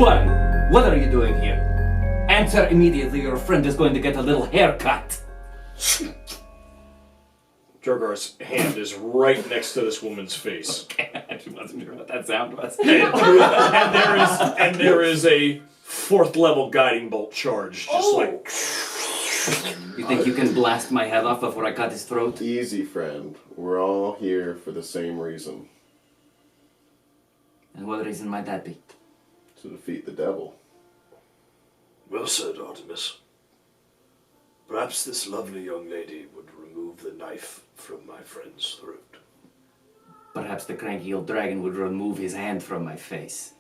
Who are you? What are you doing here? Answer immediately, your friend is going to get a little haircut. Drogar's hand is right next to this woman's face. Okay, I actually wasn't sure what that sound was. and there is a 4th level guiding bolt charge, just like... You think you can blast my head off before I cut his throat? Easy, friend. We're all here for the same reason. And what reason might that be? To defeat the devil. Well said, Artemis. Perhaps this lovely young lady would remove the knife from my friend's throat. Perhaps the cranky old dragon would remove his hand from my face.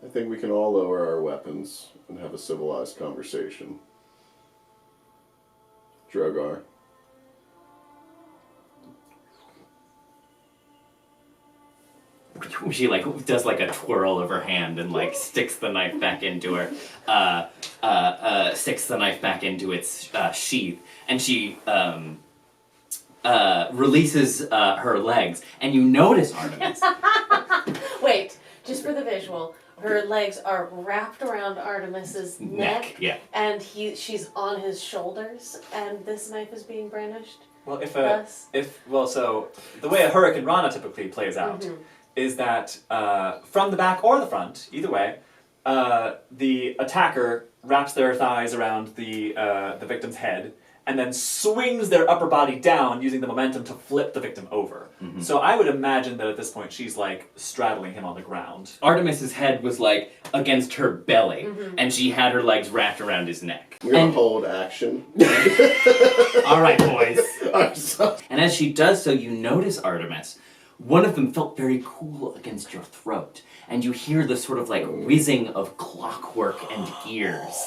I think we can all lower our weapons and have a civilized conversation. Drogar. She does a twirl of her hand and sticks the knife back into her, sticks the knife back into its sheath, and she releases her legs, and you notice, Artemis. Wait, just for the visual, her legs are wrapped around Artemis's neck, yeah, and she's on his shoulders, and this knife is being brandished. Well, so the way a Hurricane Rana typically plays out is that from the back or the front, either way, the attacker wraps their thighs around the victim's head and then swings their upper body down using the momentum to flip the victim over. Mm-hmm. So I would imagine that at this point she's straddling him on the ground. Artemis's head was against her belly, and she had her legs wrapped around his neck. We're gonna hold action. All right, boys. And as she does so, you notice, Artemis, one of them felt very cool against your throat, and you hear the sort of whizzing of clockwork and gears.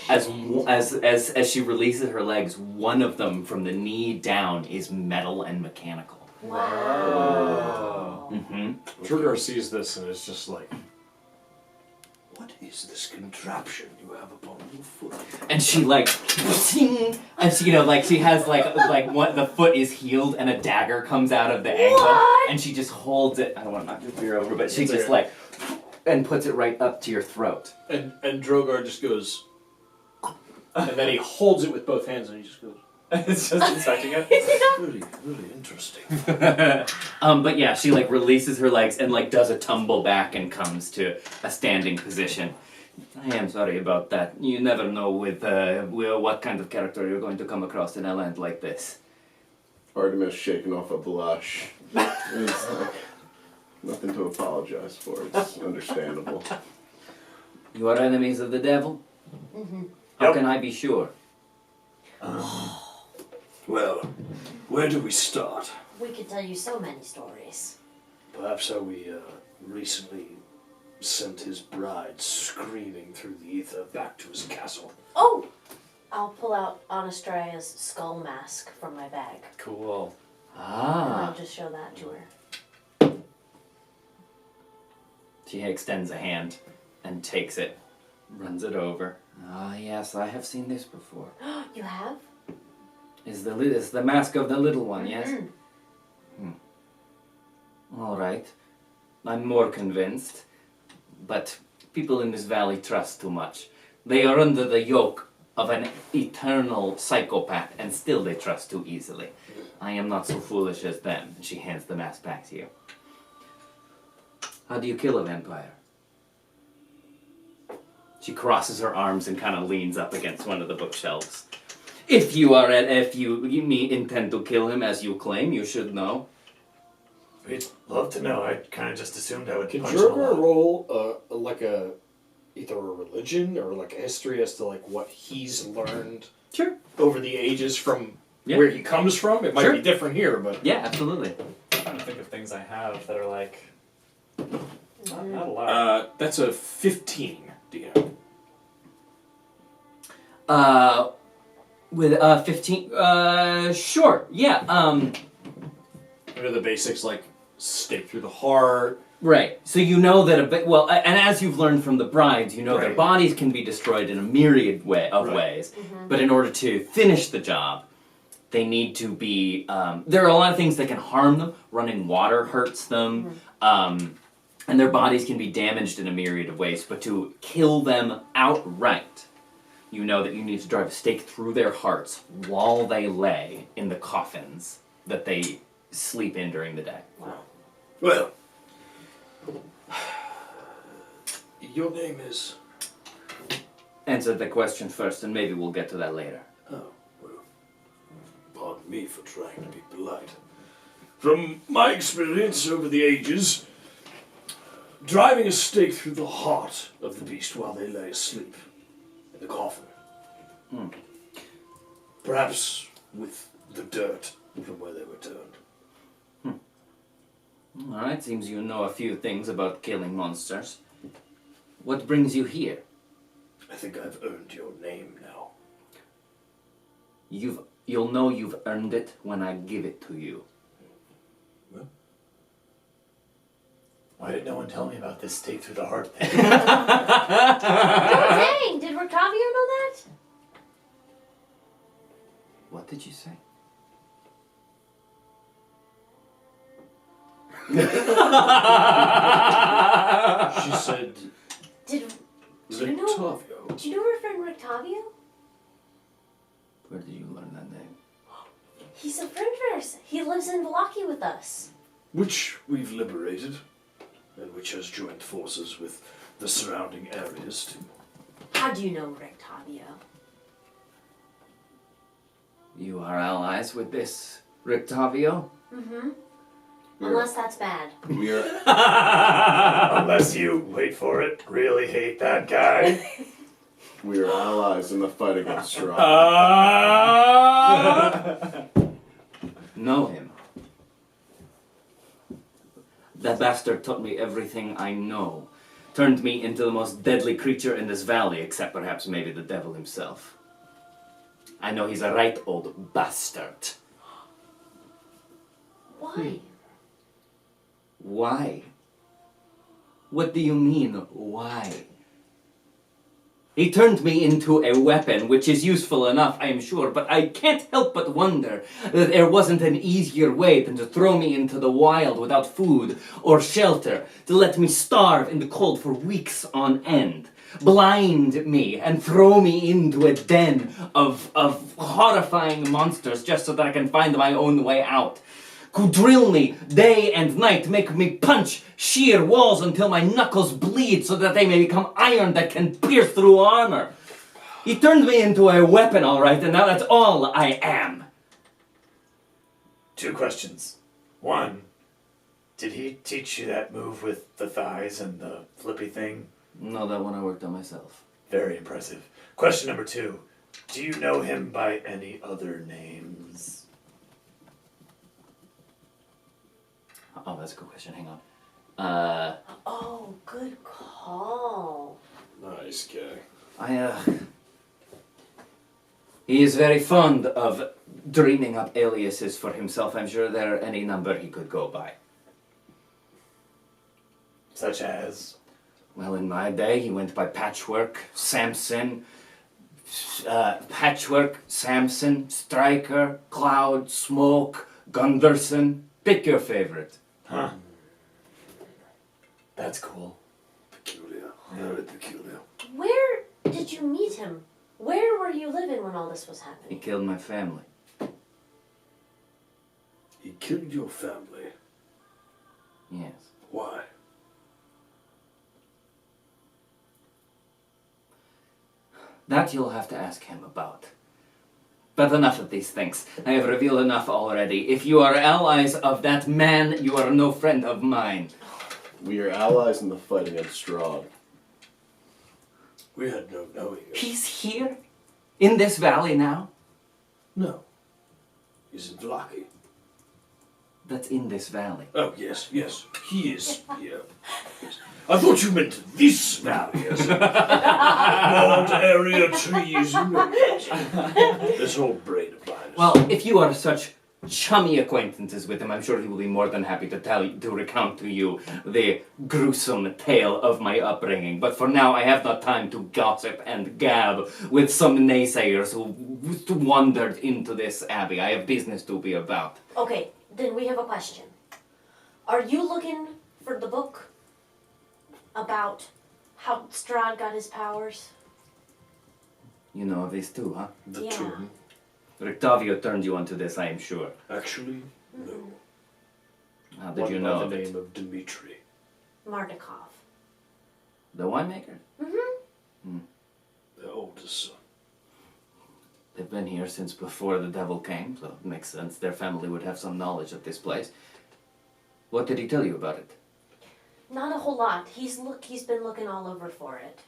As she releases her legs, one of them from the knee down is metal and mechanical. Wow. Mm-hmm. Drogar sees this and is just like, What is this contraption you have upon your foot? And she and she she has what the foot is healed and a dagger comes out of the ankle, and she just holds it. I don't want to knock your beer over, but she just and puts it right up to your throat. and Drogar just goes, and then he holds it with both hands and he just goes. It's just inspecting it. Really, really interesting. But yeah, she releases her legs and does a tumble back and comes to a standing position. I am sorry about that. You never know with what kind of character you're going to come across in a land like this. Artemis shaking off a blush. It's nothing to apologize for. It's understandable. You are enemies of the devil? Mm-hmm. How can I be sure? Well, where do we start? We could tell you so many stories. Perhaps how we recently sent his bride screaming through the ether back to his castle. Oh! I'll pull out Anastraea's skull mask from my bag. Cool. And I'll Ah. just show that to her. She extends a hand and takes it, runs it over. Ah, yes, I have seen this before. You have? Is the mask of the little one, yes? All right. I'm more convinced. But people in this valley trust too much. They are under the yoke of an eternal psychopath, and still they trust too easily. I am not so foolish as them. And she hands the mask back to you. How do you kill a vampire? She crosses her arms and kind of leans up against one of the bookshelves. If you intend to kill him as you claim, you should know. We'd love to know. I kind of just assumed I would Can punch him a Drogar lot. roll either a religion or a history as to what he's learned Sure. over the ages from Yeah. where he comes from? It might Sure. be different here, but Yeah, absolutely. I'm trying to think of things I have that are not a lot. that's a 15, DM. With 15, sure, yeah, What are the basics stake through the heart? right. So you know that and as you've learned from the brides, you know their Right. bodies can be destroyed in a myriad ways. But in order to finish the job, they need to be, there are a lot of things that can harm them. Running water hurts them. and their bodies can be damaged in a myriad of ways, but to kill them outright, you know that you need to drive a stake through their hearts while they lay in the coffins that they sleep in during the day. Wow. Well, your name is... Answer the question first, and maybe we'll get to that later. Oh, well, pardon me for trying to be polite. From my experience over the ages, driving a stake through the heart of the beast while they lay asleep in the coffin. Perhaps with the dirt from where they were turned. Alright, seems you know a few things about killing monsters. What brings you here? I think I've earned your name now. You'll know you've earned it when I give it to you. Well, Why did no one tell me about this stake through the heart thing? Oh, dang! Did Rictavio know that? What did you say? she said... Do you know? Rictavio. Do you know our friend Rictavio? Where did you learn that name? He's a friend of ours. He lives in Valaki with us. Which we've liberated, and which has joined forces with the surrounding areas to... How do you know Rictavio? You are allies with this Rictavio? Mm-hmm. Unless that's bad. We are Unless you, wait for it, really hate that guy. we are allies in the fight against Strahd. Know him. That bastard taught me everything I know. Turned me into the most deadly creature in this valley, except perhaps maybe the devil himself. I know he's a right old bastard. Why? Why? What do you mean, why? He turned me into a weapon, which is useful enough, I am sure, but I can't help but wonder that there wasn't an easier way than to throw me into the wild without food or shelter, to let me starve in the cold for weeks on end, blind me and throw me into a den of horrifying monsters just so that I can find my own way out. Could drill me day and night, make me punch sheer walls until my knuckles bleed so that they may become iron that can pierce through armor. He turned me into a weapon, all right, and now that's all I am. 2 questions. 1, did he teach you that move with the thighs and the flippy thing? No, that one I worked on myself. Very impressive. Question number 2, do you know him by any other names? Oh, that's a good question. Hang on. Oh, good call. Nice guy. He is very fond of dreaming up aliases for himself. I'm sure there are any number he could go by. Such as? Well, in my day, he went by Patchwork, Samson, Striker, Cloud, Smoke, Gunderson. Pick your favorite. Huh. That's cool. Peculiar. Very peculiar. Where did you meet him? Where were you living when all this was He happening? killed my family. He killed your family. Yes. Why? That you'll have to ask him about. But enough of these things. I have revealed enough already. If you are allies of that man, you are no friend of mine. We are allies in the fight against Strahd. We had no knowing of... He's here? In this valley now? No. He's in Vlaki. That's in this valley. Oh, yes, yes. He is here. Yes. I thought you meant this valley as in broad area trees. This whole brain of mine. Well, if you are such chummy acquaintances with him, I'm sure he will be more than happy to recount to you the gruesome tale of my upbringing. But for now, I have not time to gossip and gab with some naysayers who wandered into this abbey. I have business to be about. Okay, then we have a question. Are you looking for the book? about how Strahd got his powers? You know of this too, huh? The Yeah. tomb? Rictavio turned you onto this, I am sure. Actually, no. How did One you by know the of it? name of Dmitri. Mardukov. The winemaker? Their oldest son. They've been here since before the devil came, so it makes sense. Their family would have some knowledge of this place. What did he tell you about it? Not a whole lot. He's been looking all over for it.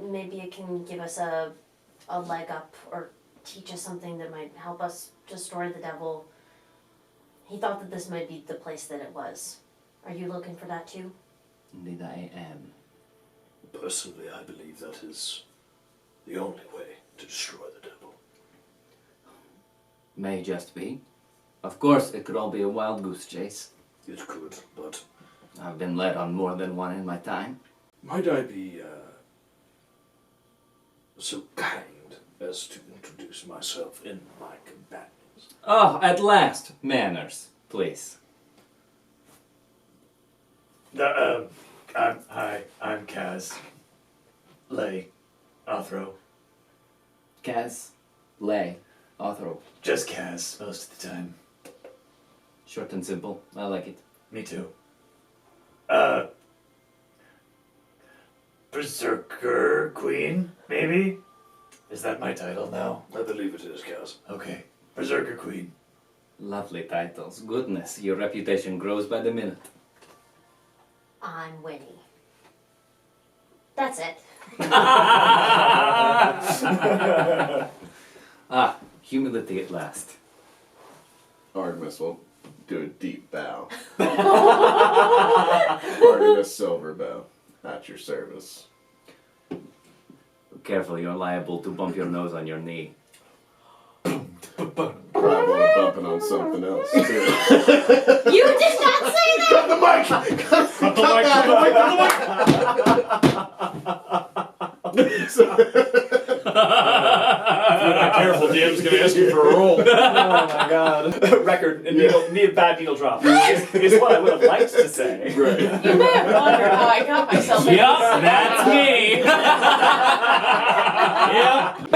Maybe it can give us a leg up or teach us something that might help us destroy the devil. He thought that this might be the place that it was. Are you looking for that too? Indeed I am. Personally, I believe that is the only way to destroy the devil. May just be. Of course, it could all be a wild goose chase. It could, but I've been led on more than one in my time. might I be so kind as to introduce myself and my companions? Oh, at last! Manners, please. I'm Kasle Othro. Kasle, Othro. Just Kasle most of the time. Short and simple. I like it. Me too. Berserker Queen, maybe? Is that my title now? I believe it is, Kaz. Okay. Berserker Queen. Lovely titles. Goodness, your reputation grows by the minute. I'm Winnie. That's it. Ah, humility at last. Artemis will do a deep bow. Artemis Silverbow, at your service. Careful, you're liable to bump your nose on your knee. Probably bumping on something else, too. You did not say that! Cut the mic! Cut the mic! Careful, DM's gonna ask you for a roll. Oh my god. Record, bad needle drop. Is what I would have liked to say. Right. You may have wondered how I got myself in Yup, this that's me! Yep.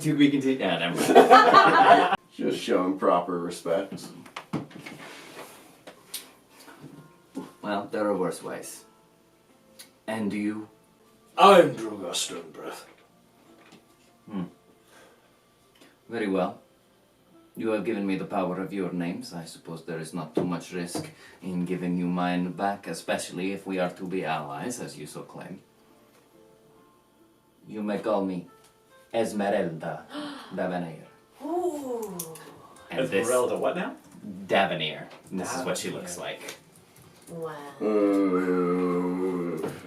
To be continued. Yeah, never mind. Just showing proper respect. Well, there are worse ways. And you? I'm Drogar Stonebreath. Very well. You have given me the power of your names. I suppose there is not too much risk in giving you mine back, especially if we are to be allies, as you so claim. You may call me Ezmerelda Davenier. Ooh. And this Ezmerelda, what now? Davenier. This is what she looks like. Wow.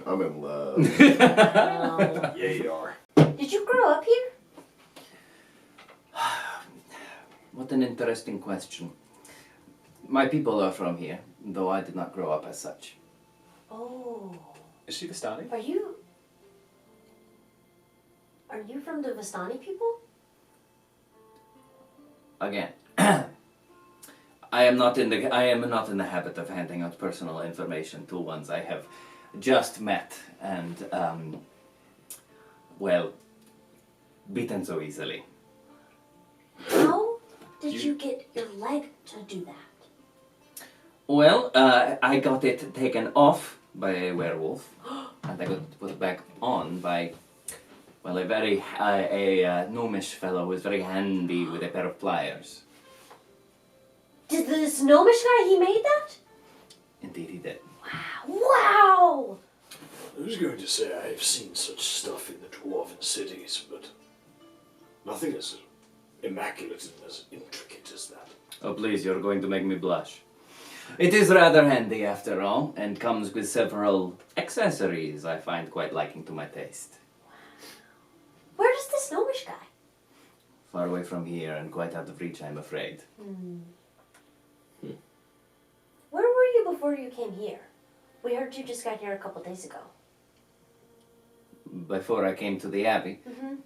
I'm in love. Wow. Yeah, you are. Did you grow up here? What an interesting question. My people are from here, though I did not grow up as such. Oh. Is she Vistani? Are you from the Vistani people? Again, I am not in the habit of handing out personal information to ones I have just met and beaten so easily. How did you get your leg to do that? Well, I got it taken off by a werewolf, and I got it put back on by, well, a very gnomish fellow who is very handy with a pair of pliers. Did this gnomish guy, he made that? Indeed, he did. Wow! I was going to say I have seen such stuff in the dwarven cities, but nothing as immaculate and as intricate as that. Oh, please, you're going to make me blush. It is rather handy, after all, and comes with several accessories I find quite liking to my taste. Where is this gnomish guy? Far away from here and quite out of reach, I'm afraid. Where were you before you came here? We heard you just got here a couple days ago. Before I came to the Abbey, Mm-hmm.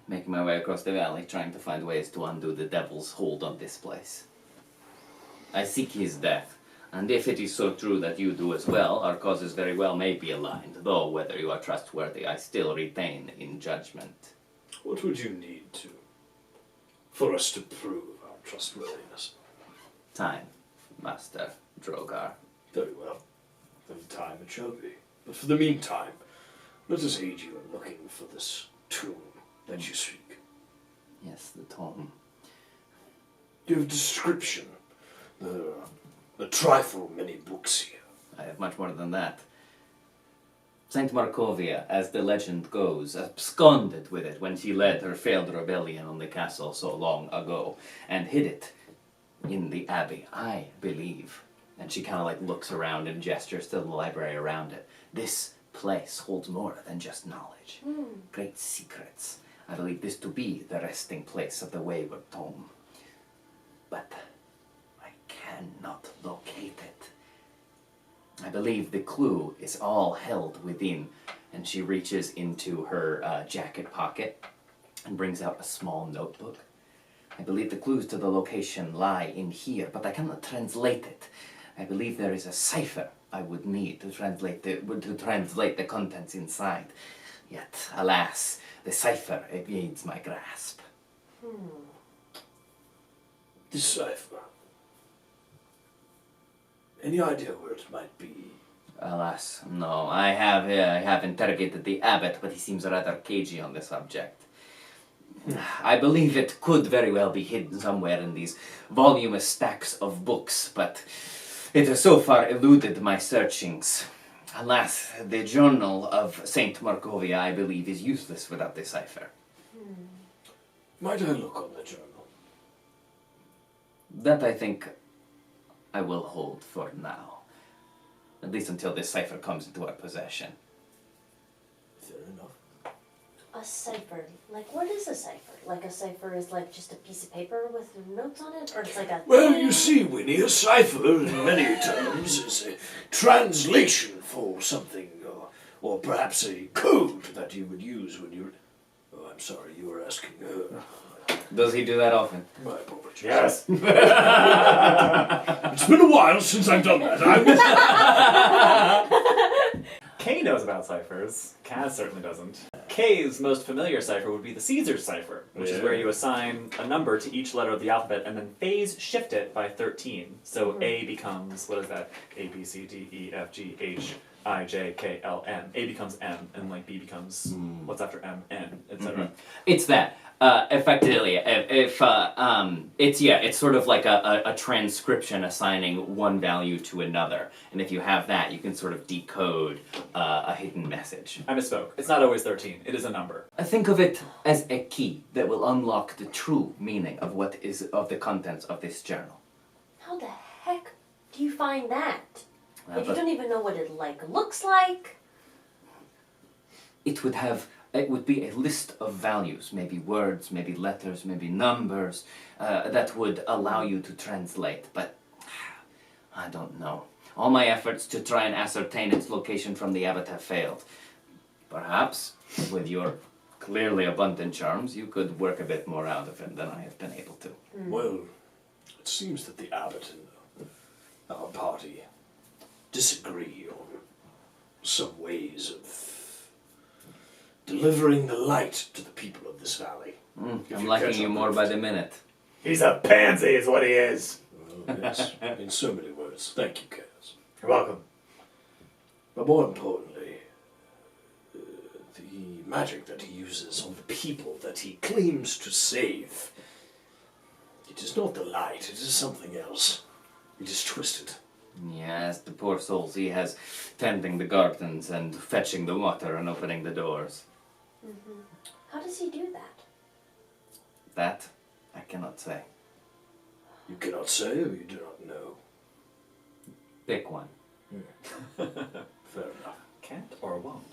making my way across the valley, trying to find ways to undo the devil's hold on this place. I seek his death. And if it is so true that you do as well, our causes very well may be aligned, though whether you are trustworthy, I still retain in judgment. What would you need for us to prove our trustworthiness? Time, Master Drogar. Very well. Then time it shall be. But for the meantime, let us aid you in looking for this tomb that you seek. Yes, the tome. Give description. There are a trifle many books here. I have much more than that. Saint Markovia, as the legend goes, absconded with it when she led her failed rebellion on the castle so long ago, and hid it in the Abbey, I believe. And she kind of like looks around and gestures to the library around it. This place holds more than just knowledge. Great secrets. I believe this to be the resting place of the wayward tome. But I cannot locate it. I believe the clue is all held within. And she reaches into her jacket pocket and brings out a small notebook. I believe the clues to the location lie in here, but I cannot translate it. I believe there is a cipher I would need to translate the contents inside. Yet, alas, the cipher evades my grasp. This cipher. Any idea where it might be? Alas, no. I have interrogated the abbot, but he seems rather cagey on the subject. I believe it could very well be hidden somewhere in these voluminous stacks of books, but it has so far eluded my searchings. Alas, the journal of Saint Markovia, I believe, is useless without the cipher. Might I look on the journal? That I think I will hold for now. At least until this cipher comes into our possession. Fair enough. A cipher. Like, what is a cipher? Like, a cipher is like just a piece of paper with notes on it? Or it's like a... Well, you see, Winnie, a cipher in many terms is a translation for something, or perhaps a code that you would use when you... Oh, I'm sorry, you were asking her. Does he do that often? My apologies. Yes. It's been a while since I've done that. Kay knows about ciphers. Kaz certainly doesn't. Kay's most familiar cipher would be the Caesar's cipher, which is where you assign a number to each letter of the alphabet and then phase shift it by 13. So A becomes, what is that? A, B, C, D, E, F, G, H, I, J, K, L, M. A becomes M, and like B becomes, what's after M? N, etc. It's that. Effectively, it's sort of like a transcription assigning one value to another, and if you have that, you can sort of decode a hidden message. I misspoke. It's not always 13. It is a number. I think of it as a key that will unlock the true meaning of what is of the contents of this journal. How the heck do you find that? Like, you But don't even know what it, like, looks like? it would be a list of values, maybe words, maybe letters, maybe numbers, that would allow you to translate, but I don't know. All my efforts to try and ascertain its location from the abbot have failed. Perhaps, with your clearly abundant charms, you could work a bit more out of him than I have been able to. Well, it seems that the abbot and our party disagree on some ways of delivering the light to the people of this valley. I'm liking you more by the minute. He's a pansy is what he is. Well, yes, in so many words. Thank you, Kaz. You're welcome. But more importantly, the magic that he uses on the people that he claims to save, it is not the light, it is something else. It is twisted. Yes, the poor souls he has tending the gardens and fetching the water and opening the doors. How does he do that? That I cannot say. You cannot say or you do not know. Pick one. Fair enough. Can't or won't.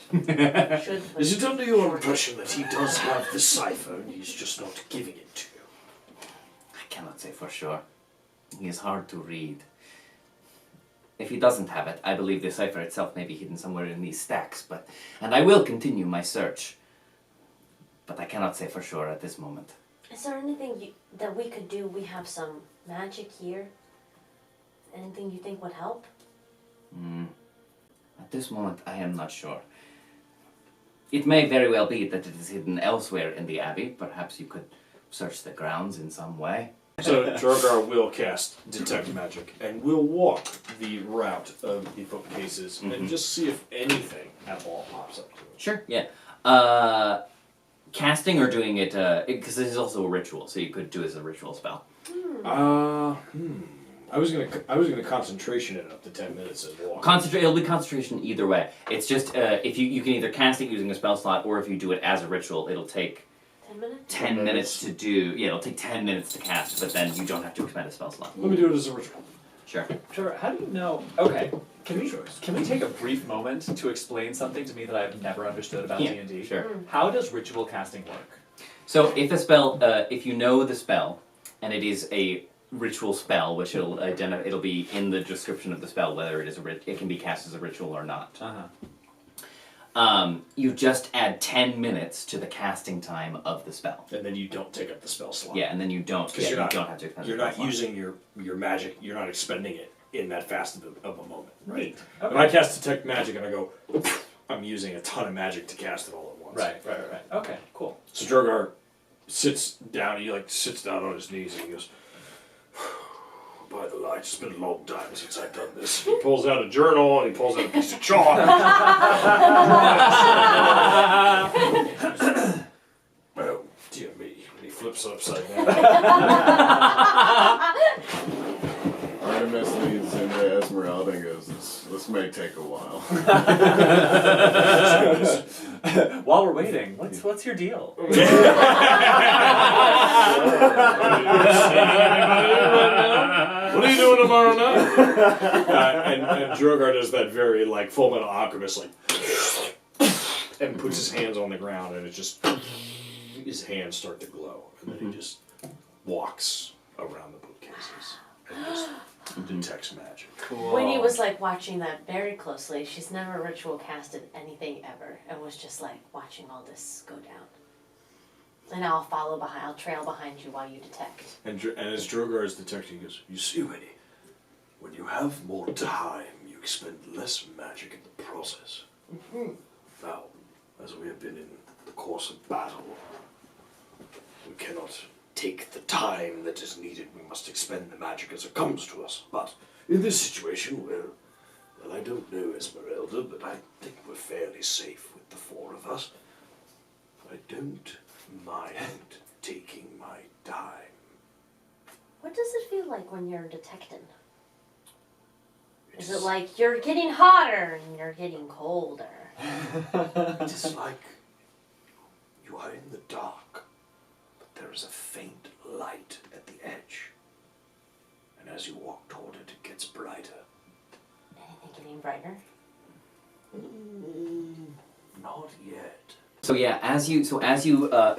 Should Is it under your impression that he does have the cipher and he's just not giving it to you? I cannot say for sure. He is hard to read. If he doesn't have it, I believe the cipher itself may be hidden somewhere in these stacks, and I will continue my search. But I cannot say for sure at this moment. Is there anything that we could do? We have some magic here. Anything you think would help? At this moment, I am not sure. It may very well be that it is hidden elsewhere in the Abbey. Perhaps you could search the grounds in some way. So Drogar will cast Detect Magic and will walk the route of the bookcases and just see if anything at all pops up to it. Sure, yeah. Casting or doing it, because this is also a ritual, so you could do it as a ritual spell. I was gonna concentration it up to 10 minutes and walk. It'll be concentration either way. It's just, if you can either cast it using a spell slot, or if you do it as a ritual, it'll take 10 minutes? 10 minutes to do, it'll take 10 minutes to cast, but then you don't have to expend a spell slot. Let me do it as a ritual. Sure. Trevor, how do you know? Okay, can we take a brief moment to explain something to me that I've never understood about Yeah, D&D? sure. How does ritual casting work? So if a spell, if you know the spell, and it is a ritual spell, which it'll be in the description of the spell whether it is it can be cast as a ritual or not. You just add 10 minutes to the casting time of the spell. And then you don't take up the spell slot. Yeah, and then you don't. Because you don't have to expend you're the spell not slot. using your magic. You're not expending it in that fast of a moment, right? Neat. When I cast Detect Magic and I go, I'm using a ton of magic to cast it all at once. Right. Okay, cool. So Drogar sits down. He sits down on his knees and he goes, "By the light, it's been a long time since I've done this." He pulls out a journal and he pulls out a piece of chalk. Oh, dear me. And he flips it upside down. Artemis leads into Ezmerelda and goes, this may take a while. While we're waiting, what's your deal? What are you doing tomorrow night? And Drogar does that very Full Metal Alchemist and puts his hands on the ground and it just his hands start to glow and then he just walks around the bookcases and just detects magic. Cool. Winnie was watching that very closely. She's never ritual casted anything ever and was just watching all this go down. And I'll follow behind, I'll trail behind you while you detect. And as Drogar is detecting, he goes, "You see, Winnie, when you have more time, you expend less magic in the process. Now, as we have been in the course of battle, we cannot take the time that is needed. We must expend the magic as it comes to us. But in this situation, well, I don't know Ezmerelda, but I think we're fairly safe with the four of us. I don't mind taking my time." What does it feel like when you're detecting? Is it like you're getting hotter and you're getting colder? It is like you are in the dark, but there is a faint light at the edge. And as you walk toward it, it gets brighter. Anything getting brighter? Not yet. So yeah, as you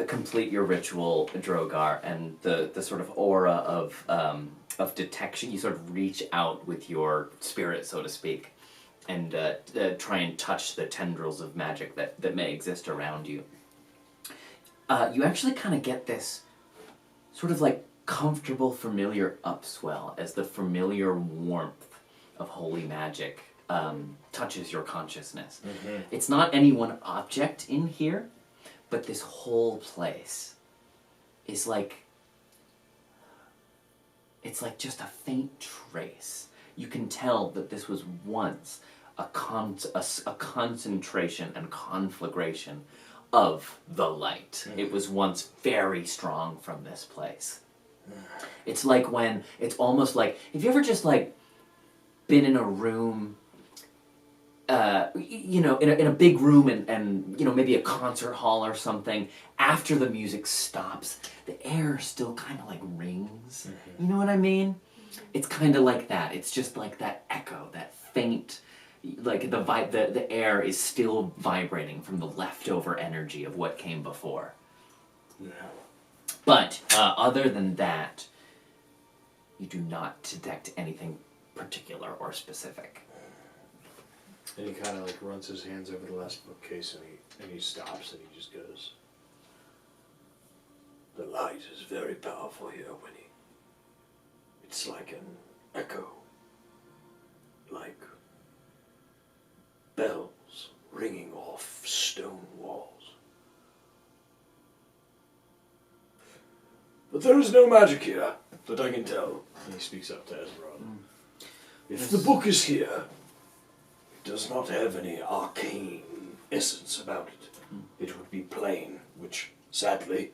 complete your ritual, Drogar, and the sort of aura of detection, you sort of reach out with your spirit, so to speak, and try and touch the tendrils of magic that may exist around you. You actually kind of get this sort of comfortable, familiar upswell as the familiar warmth of holy magic touches your consciousness. It's not any one object in here, but this whole place is it's just a faint trace. You can tell that this was once a concentration and conflagration of the light. It was once very strong from this place. It's almost like, have you ever just been in a room, in a big room and maybe a concert hall or something, after the music stops, the air still kind of rings. You know what I mean? It's kind of like that. It's just like that echo, that faint, the air is still vibrating from the leftover energy of what came before. Yeah. But other than that, you do not detect anything particular or specific. And he kind of runs his hands over the last bookcase and he stops and he just goes, "The light is very powerful here, Winnie. It's like an echo But there is no magic here, that I can tell. He speaks up to Ezmerelda. If the book is here, it does not have any arcane essence about it. It would be plain, which, sadly,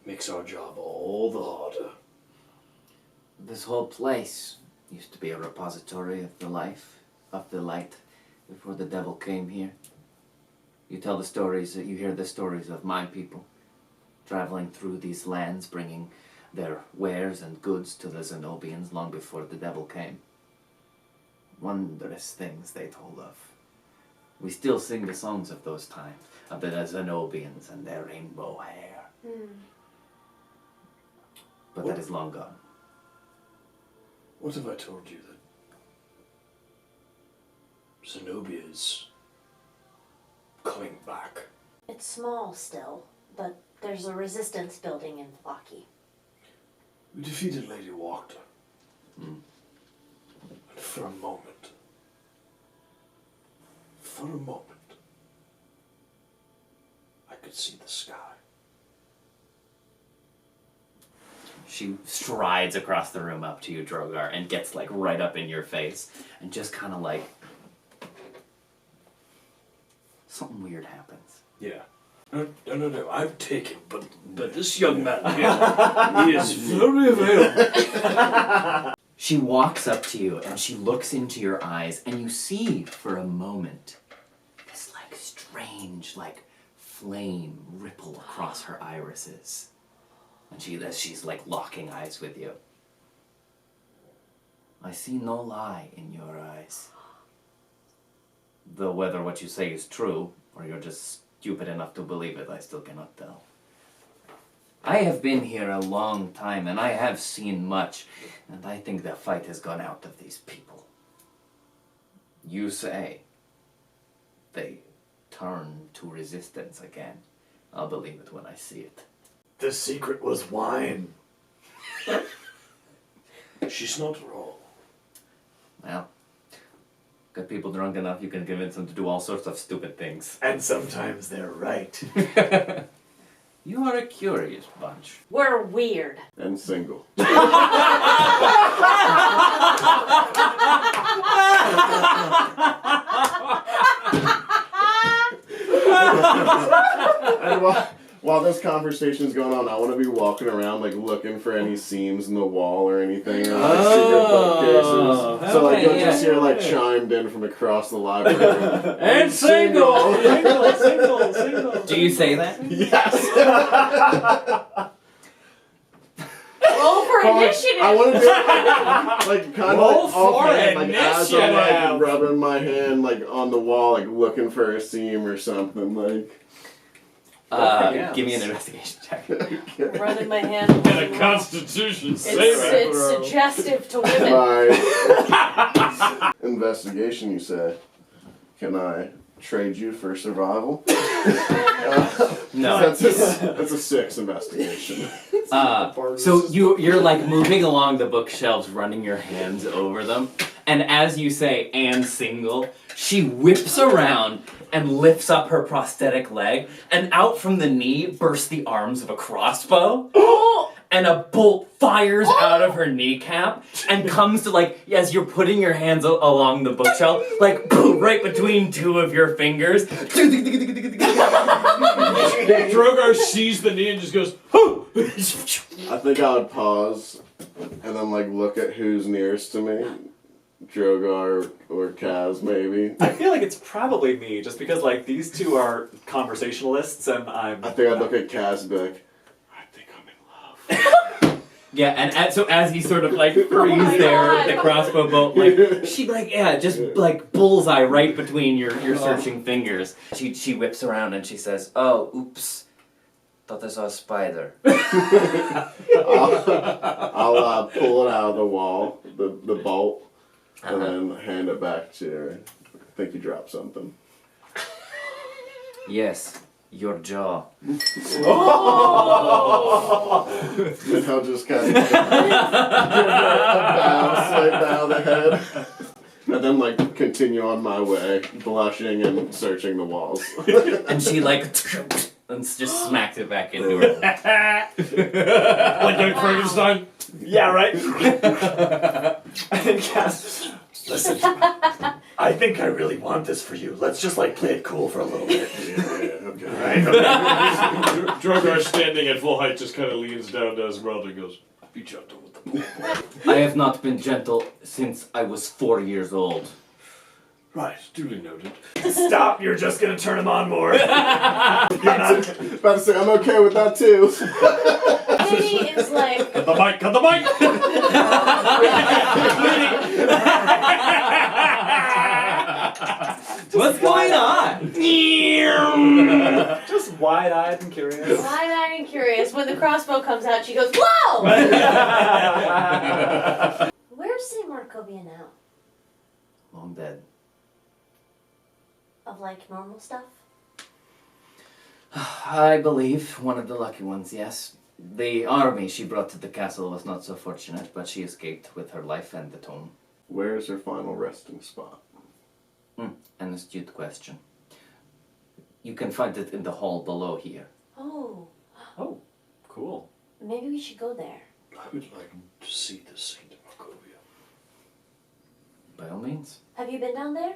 makes our job all the harder. This whole place used to be a repository of the life, of the light, before the devil came here. You tell the stories, you hear the stories of my people, traveling through these lands, bringing their wares and goods to the Zenobians long before the devil came. Wondrous things they told of. We still sing the songs of those times, of the Zenobians and their rainbow hair. But that is long gone. What have I told you that Zenobia is coming back? It's small still, but there's a resistance building in Flocky. We defeated Lady Wachter. And for a moment, I could see the sky. She strides across the room up to you, Drogar, and gets like right up in your face and just kind of like something weird happens. Yeah. No, I'm taken, but this young man here, he is very available. She walks up to you and she looks into your eyes, and you see for a moment this like strange like flame ripple across her irises. And as she's like locking eyes with you. I see no lie in your eyes. Though whether what you say is true, or you're just stupid enough to believe it, I still cannot tell. I have been here a long time, and I have seen much, and I think the fight has gone out of these people. You say they turn to resistance again. I'll believe it when I see it. The secret was wine. She's not wrong. Well, get people drunk enough, you can convince them to do all sorts of stupid things. And sometimes they're right. You are a curious bunch. We're weird. And single. And while this conversation's going on, I want to be walking around, like, looking for any seams in the wall or anything. Or, like, secret bookcases. So, like, you'll just hear, like, chimed in from across the library. And single! Single! Do you say that? Yes! Roll for initiative! I want to do it, like kind of Roll like for offhand, like as I'm like initiative. rubbing my hand like on the wall, like looking for a seam or something. Like, Give me an investigation check. Running my hand. And a constitution saving It's throw. suggestive to women. my investigation, you said. Can I trade you for survival? No. That's a 6 investigation. So you're like moving along the bookshelves, running your hands over them, and as you say "and single," she whips around and lifts up her prosthetic leg, and out from the knee bursts the arms of a crossbow. And a bolt fires out of her kneecap and comes to, like, as you're putting your hands along the bookshelf, like, boom, right between two of your fingers. Drogar sees the knee and just goes, "Hoo!" I think I would pause and then like look at who's nearest to me. Drogar or Kaz, maybe. I feel like it's probably me, just because like these two are conversationalists, and I'm. I think I'd look at Kaz and be like, I think I'm in love. Yeah, and so as he sort of like frees the crossbow bolt, like she like just like bullseye right between your searching fingers. She whips around and she says, "Oh, oops, thought I saw a spider." I'll pull it out of the wall, the bolt, and then hand it back to her. I think you dropped something. Yes, your jaw. And I'll just kind of give her a bow, slight bow of the head, and then like continue on my way, blushing and searching the walls. And she like and just smacks it back into her. Like Young Frankenstein? Yeah, right? Yes. Listen, I think I really want this for you. Let's just like play it cool for a little bit. Okay. Right? Drogar standing at full height just kind of leans down to Ezmerelda and goes, be gentle with the ball. I have not been gentle since I was 4 years old. Right, duly noted. Stop, you're just gonna turn him on more. About to say, I'm okay with that too. Winnie is like, Cut the mic, cut the mic! What's going on? Just wide-eyed and curious. wide-eyed and curious. When the crossbow comes out, she goes, whoa! Where's St. Markovia now? Long dead. Of like normal stuff? I believe one of the lucky ones, yes. The army she brought to the castle was not so fortunate, but she escaped with her life and the tome. Where's her final resting spot? An astute question. You can find it in the hall below here. Oh, Oh, cool. maybe we should go there. I would like to see the Saint Markovia. By all means. Have you been down there?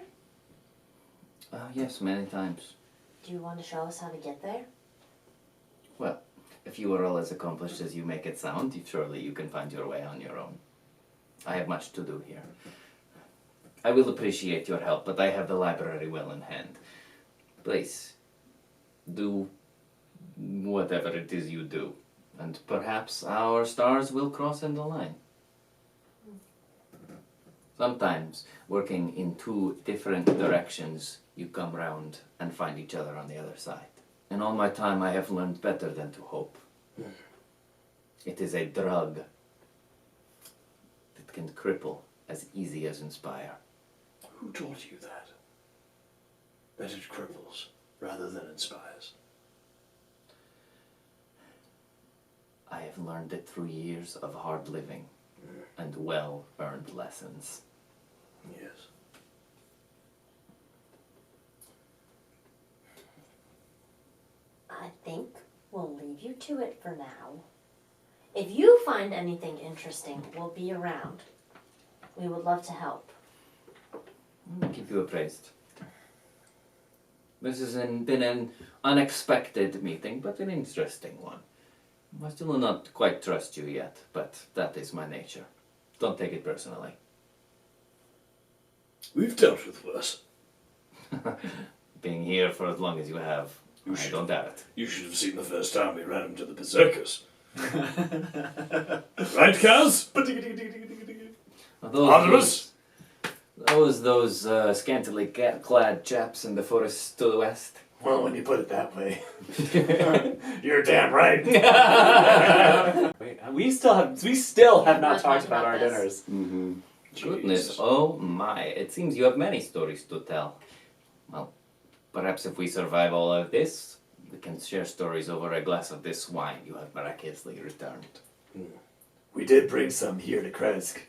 Yes, many times. Do you want to show us how to get there? Well, if you are all as accomplished as you make it sound, surely you can find your way on your own. I have much to do here. I will appreciate your help, but I have the library well in hand. Please, do whatever it is you do, and perhaps our stars will cross in the line. Sometimes, working in two different directions, you come round and find each other on the other side. In all my time, I have learned better than to hope. It is a drug that can cripple as easy as inspire. Who taught you that? That it cripples rather than inspires. I have learned it through years of hard living and well-earned lessons. Yes. I think we'll leave you to it for now. If you find anything interesting, we'll be around. We would love to help. I'll keep you appraised. This has been an unexpected meeting, but an interesting one. I still do not quite trust you yet, but that is my nature. Don't take it personally. We've dealt with worse. Being here for as long as you have, You I should- don't doubt it. You should have seen the first time we ran into the berserkers. Right, Kaz? Artemis? Those scantily clad chaps in the forest to the west. Well, when you put it that way. You're damn right. Wait, we still have not talked about our this. dinners. Mm-hmm. Goodness, Jesus. oh my. It seems you have many stories to tell. Well, perhaps if we survive all of this, we can share stories over a glass of this wine you have miraculously returned. We did bring some here to Kresk,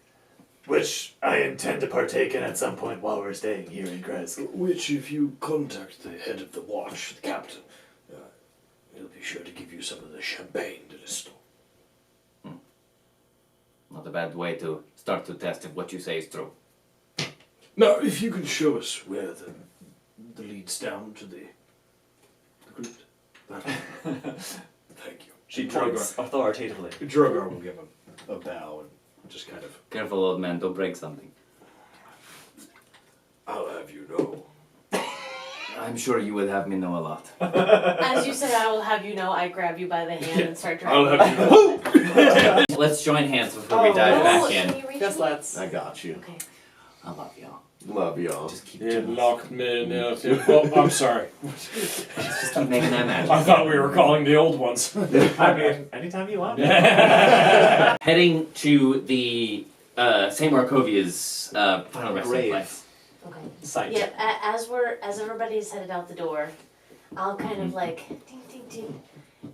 which I intend to partake in at some point while we're staying here in Kresk. Which, if you contact the head of the watch, the captain, he'll be sure to give you some of the champagne to distill. Not a bad way to start to test if what you say is true. Now, if you can show us where the leads down to the crypt, thank you. She Drogar- points authoritatively. Drogar will give him a bow and just kind of, Careful, old man, don't break something. I'll have you know. I'm sure you would have me know a lot. As you said, I will have you know, I grab you by the hand and start I'll dragging. have you know. Let's join hands before we dive back Can in. you reach Just me? let's. I got you. Okay. I love y'all. Love y'all. Just keep It doing locked me in. Well, I'm sorry. Just keep making that magic. I thought we were calling the old ones. I mean, anytime you want. Heading to the St. Markovia's final resting Grave. place. Okay. Sight. Yeah, as everybody's headed out the door, I'll kind of like ding ding ding,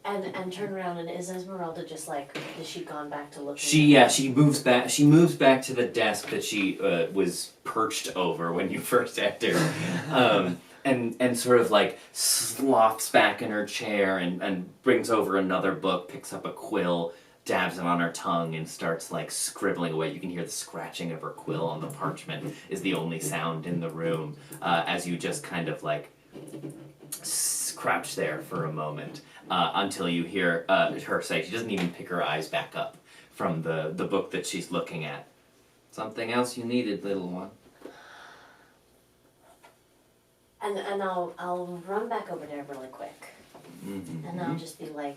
and turn around, and is Ezmerelda just like, has she gone back to looking? She moves back. She moves back to the desk that she was perched over when you first entered. and sort of like slops back in her chair and brings over another book, picks up a quill, dabs it on her tongue, and starts like scribbling away. You can hear the scratching of her quill on the parchment is the only sound in the room as you just kind of like crouch there for a moment until you hear her say, she doesn't even pick her eyes back up from the book that she's looking at. Something else you needed, little one. And I'll run back over there really quick. Mm-hmm. And I'll just be like,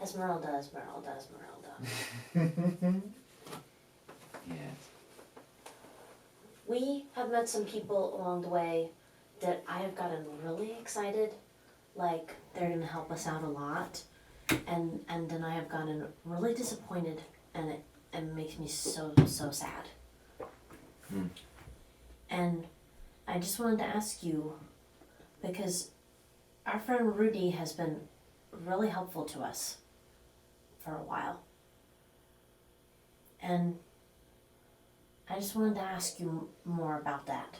Ezmerelda, Ezmerelda, Ezmerelda. Yes. We have met some people along the way that I have gotten really excited, like they're gonna help us out a lot. And then I have gotten really disappointed, and it makes me so sad. Hmm. And I just wanted to ask you, because our friend Rudy has been really helpful to us for a while. And I just wanted to ask you more about that.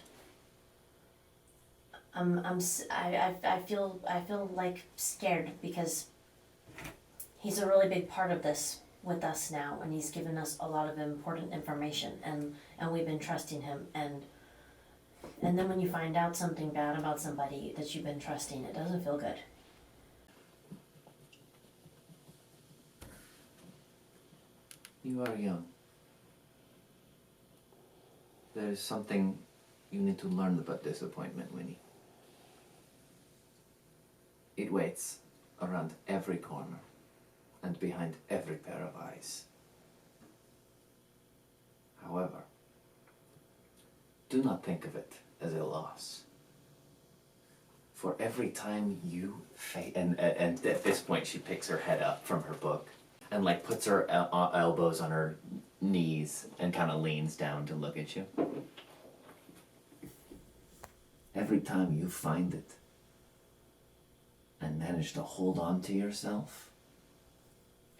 I feel like scared because he's a really big part of this with us now, and he's given us a lot of important information, and we've been trusting him, and then when you find out something bad about somebody that you've been trusting, it doesn't feel good. You are young. There is something you need to learn about disappointment, Winnie. It waits around every corner and behind every pair of eyes. However, do not think of it as a loss. For every time you and at this point she picks her head up from her book and like puts her elbows on her knees and kind of leans down to look at you. Every time you find it and manage to hold on to yourself,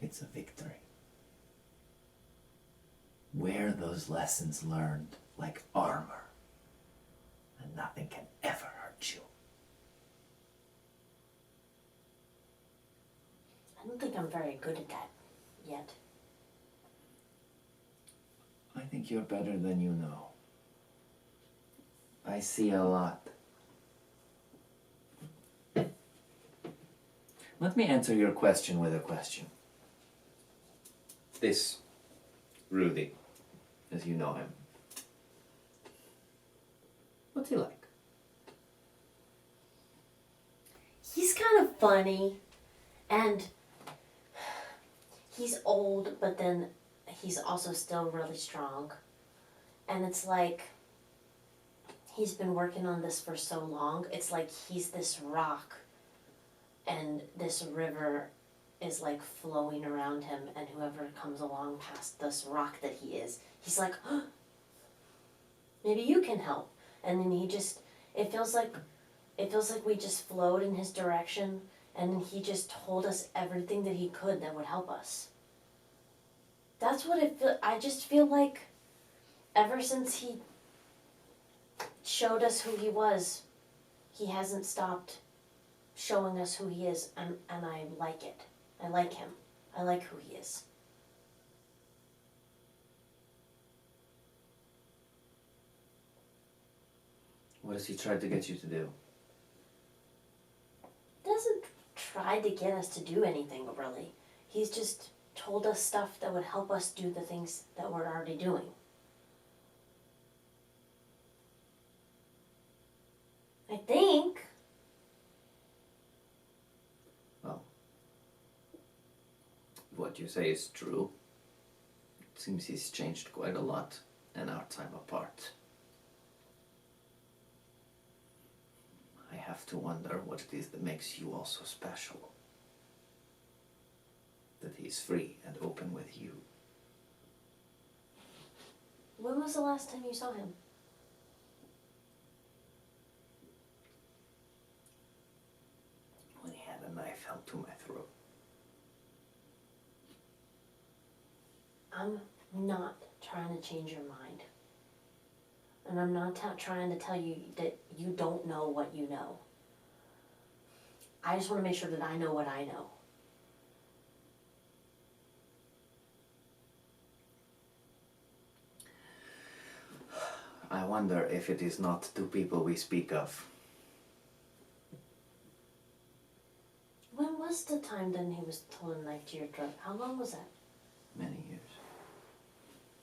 it's a victory. Wear those lessons learned like armor, and nothing can ever hurt you. I don't think I'm very good at that yet. I think you're better than you know. I see a lot. Let me answer your question with a question. This Rudy, as you know him, what's he like? He's kind of funny, and he's old, but then he's also still really strong. And it's like, he's been working on this for so long. It's like he's this rock, and this river is like flowing around him, and whoever comes along past this rock that he is, he's like, oh, maybe you can help. And then it feels like we just flowed in his direction, and then he just told us everything that he could that would help us. That's what I just feel like ever since he showed us who he was, he hasn't stopped showing us who he is, and I like it. I like him. I like who he is. What has he tried to get you to do? He doesn't try to get us to do anything, really. He's just told us stuff that would help us do the things that we're already doing. I think. Well, what you say is true. It seems he's changed quite a lot in our time apart. I have to wonder what it is that makes you all so special. That he's free and open with you. When was the last time you saw him? When he had a knife held to my throat. I'm not trying to change your mind. And I'm not trying to tell you that you don't know what you know. I just want to make sure that I know what I know. I wonder if it is not two people we speak of. When was the time then he was told a knife to your throat? How long was that? Many years.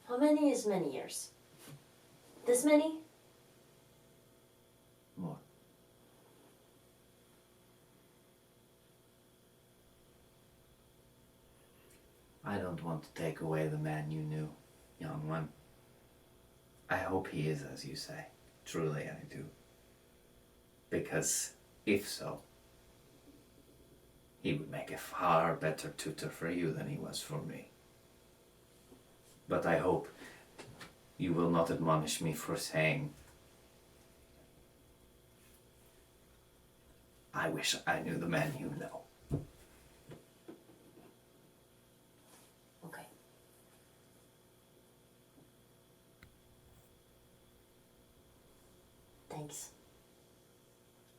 How many is many years? This many? More. I don't want to take away the man you knew, young one. I hope he is as you say. Truly I do. Because if so, he would make a far better tutor for you than he was for me. But I hope you will not admonish me for saying, I wish I knew the man you know. Okay. Thanks.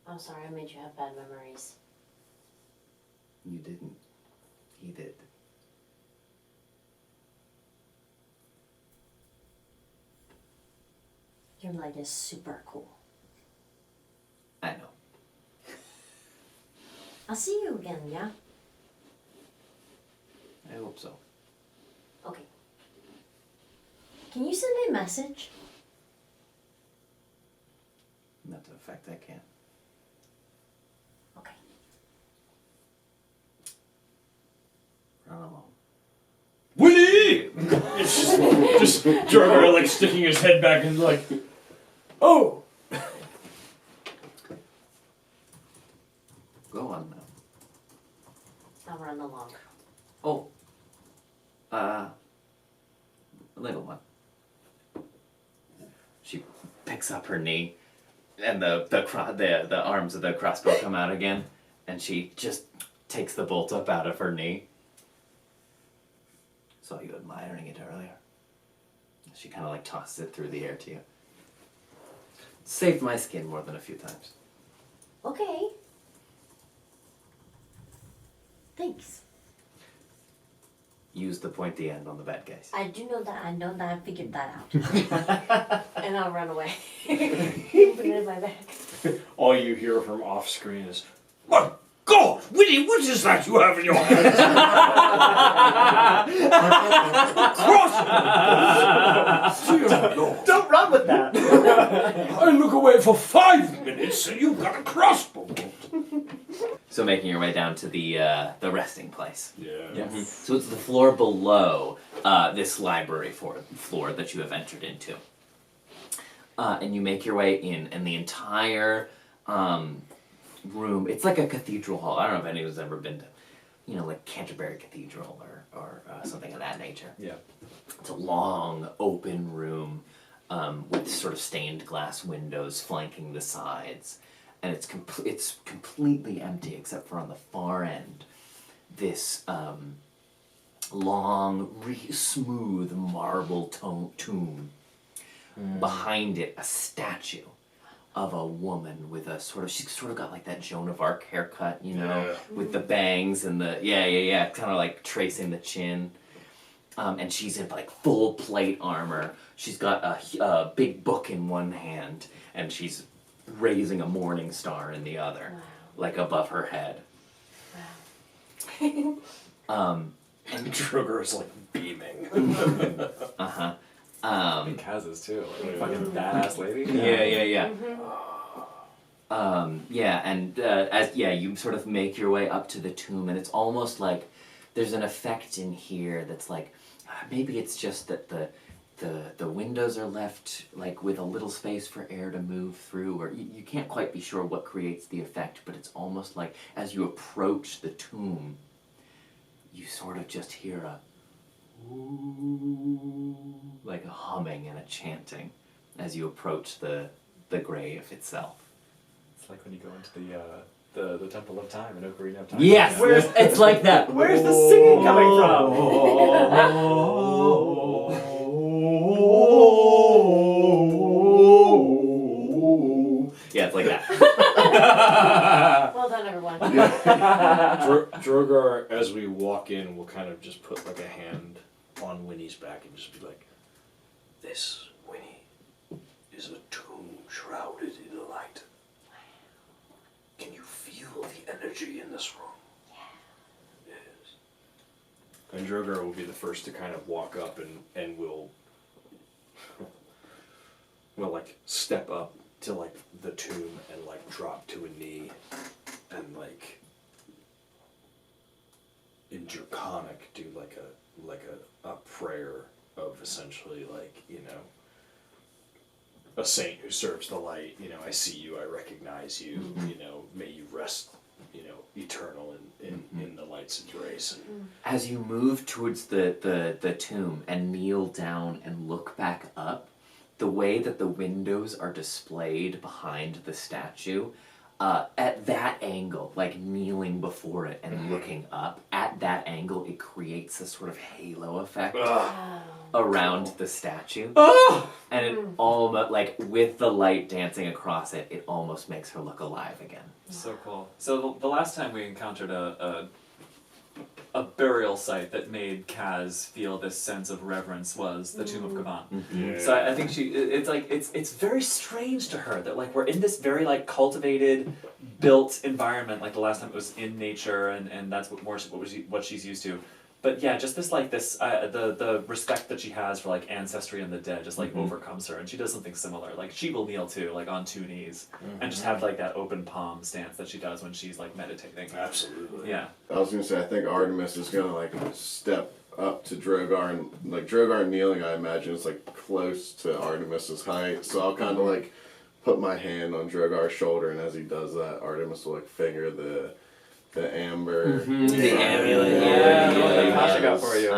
I'm sorry I made you have bad memories. You didn't. He did. Your light is super cool. I know. I'll see you again, yeah? I hope so. Okay. Can you send a message? Matter of fact, I can. Okay. Run along. Winnie! It's just Drogar like sticking his head back and like, oh! Go on now. I'll run along. Oh. Little one. She picks up her knee, and the arms of the crossbow come out again, and she just takes the bolt up out of her knee. Saw you admiring it earlier. She kind of like tosses it through the air to you. Saved my skin more than a few times. Okay. Thanks. Use the pointy end on the bad guys. I do know that. I know that I figured that out. And I'll run away. Put it in my bag. All you hear from off screen is, my God, Winnie, what is that you have in your hands? Cross! Dear Lord. Don't run with that! I look away for 5 minutes and you've got a crossbow. So making your way down to the resting place. Yeah. Yes. So it's the floor below this library floor that you have entered into. And you make your way in, and the entire room, it's like a cathedral hall. I don't know if anyone's ever been to, like Canterbury Cathedral or something of that nature. Yeah. It's a long, open room with sort of stained glass windows flanking the sides. And it's completely empty except for on the far end, this long, smooth marble tomb. Behind it, a statue of a woman with a she's sort of got like that Joan of Arc haircut, with the bangs and the, kind of like tracing the chin. And she's in like full plate armor. She's got a big book in one hand, and she's raising a morning star in the other, like above her head. Wow. And Drogar is like beaming. Uh-huh. I think Kaz is too. Like, fucking badass lady. Yeah. And you sort of make your way up to the tomb, and it's almost like there's an effect in here that's like, maybe it's just that the windows are left like with a little space for air to move through, or you can't quite be sure what creates the effect, but it's almost like as you approach the tomb, you sort of just hear a like a humming and a chanting as you approach the grave itself. It's like when you go into the Temple of Time in Ocarina of Time. Yes, it's like that. Where's the singing coming from? Well done, everyone. Drogar, as we walk in, will kind of just put like a hand on Winnie's back and just be like, "This, Winnie, is a tomb shrouded in light. Can you feel the energy in this room?" Yeah. Yes. And Drogar will be the first to kind of walk up and will like step up to like the tomb and like drop to a knee and like in Draconic do like a prayer of essentially like, you know, a saint who serves the light, you know, I see you, I recognize you, you know, may you rest, you know, eternal in the light's embrace. And As you move towards the tomb and kneel down and look back up, the way that the windows are displayed behind the statue, at that angle, like kneeling before it and looking up, at that angle it creates a sort of halo effect around the statue. And it almost, like, with the light dancing across it, it almost makes her look alive again. So cool. So the last time we encountered a burial site that made Kaz feel this sense of reverence was the Tomb of Kavan. So I think it's very strange to her that like we're in this very like cultivated, built environment like the last time it was in nature and that's what she's used to. But yeah, just this like this the respect that she has for like ancestry and the dead just like overcomes her, and she does something similar. Like she will kneel too, like on 2 knees, and just have like that open palm stance that she does when she's like meditating. absolutely. Yeah. I was gonna say, I think Artemis is gonna like step up to Drogar and like Drogar kneeling. I imagine is like close to Artemis's height, so I'll kind of like put my hand on Drogar's shoulder, and as he does that, Artemis will like finger the amber, The amulet, Sasha got for you.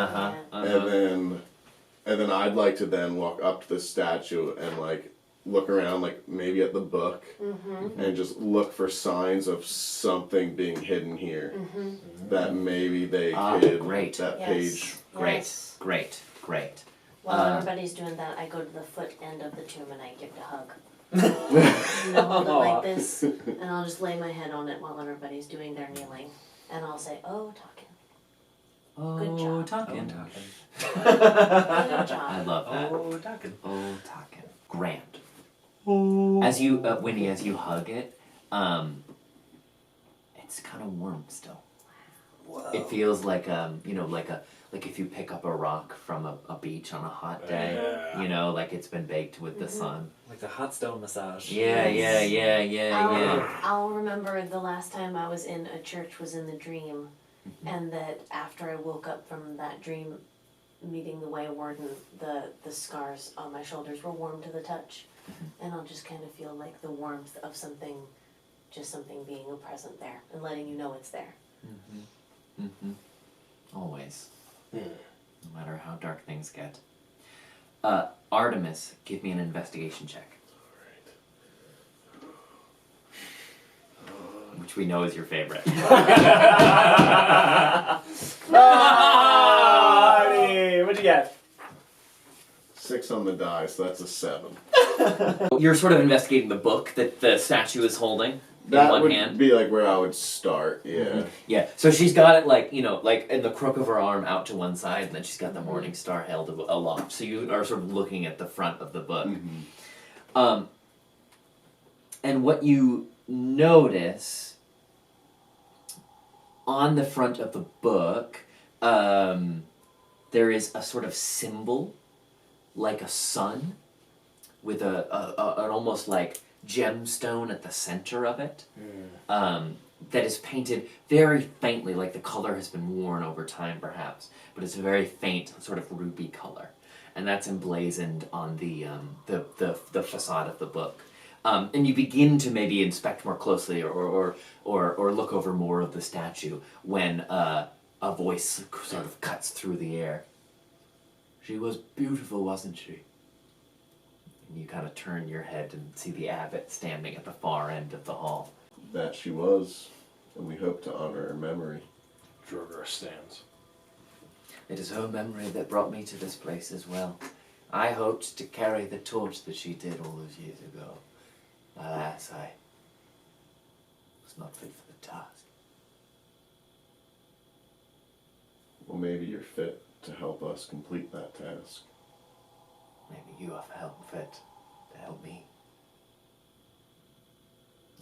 and then I'd like to then walk up to the statue and like look around, like maybe at the book, and just look for signs of something being hidden here that maybe they hid great. that Yes. page. Great. While everybody's doing that, I go to the foot end of the tomb and I give it a hug. And I'll hold it like this, and I'll just lay my head on it while everybody's doing their kneeling. And I'll say, "Oh, talking. Good job. Talking. Good job." I love that. Oh, talking. Talking. Grand. As you, Winnie, as you hug it, it's kind of warm still. Wow. It feels like you know, like if you pick up a rock from a beach on a hot day, you know, like it's been baked with the sun. Like the hot stone massage. Yeah. I'll remember the last time I was in a church was in the dream, and that after I woke up from that dream, meeting the Way Warden, the scars on my shoulders were warm to the touch, and I'll just kind of feel like the warmth of something, just something being present there and letting you know it's there. Always. No matter how dark things get. Artemis, give me an investigation check. Which we know is your favorite. Marty, what'd you get? 6 on the die, so that's a 7. You're sort of investigating the book that the statue is holding That in one would hand. be like where I would start. Yeah. Yeah, so she's got it like, you know, like in the crook of her arm out to one side, and then she's got the Morning Star held aloft. So you are sort of looking at the front of the book. And what you notice on the front of the book, there is a sort of symbol, like a sun, with an almost like gemstone at the center of it, that is painted very faintly, like the color has been worn over time perhaps, but it's a very faint sort of ruby color, and that's emblazoned on the facade of the book. And you begin to maybe inspect more closely or look over more of the statue when a voice sort of cuts through the air. She was beautiful, wasn't she? And you kind of turn your head and see the abbot standing at the far end of the hall. That she was, and we hope to honor her memory. Drogar stands. It is her memory that brought me to this place as well. I hoped to carry the torch that she did all those years ago. Alas, perhaps not fit for the task. Well, maybe you're fit to help us complete that task. Maybe you are fit to help me.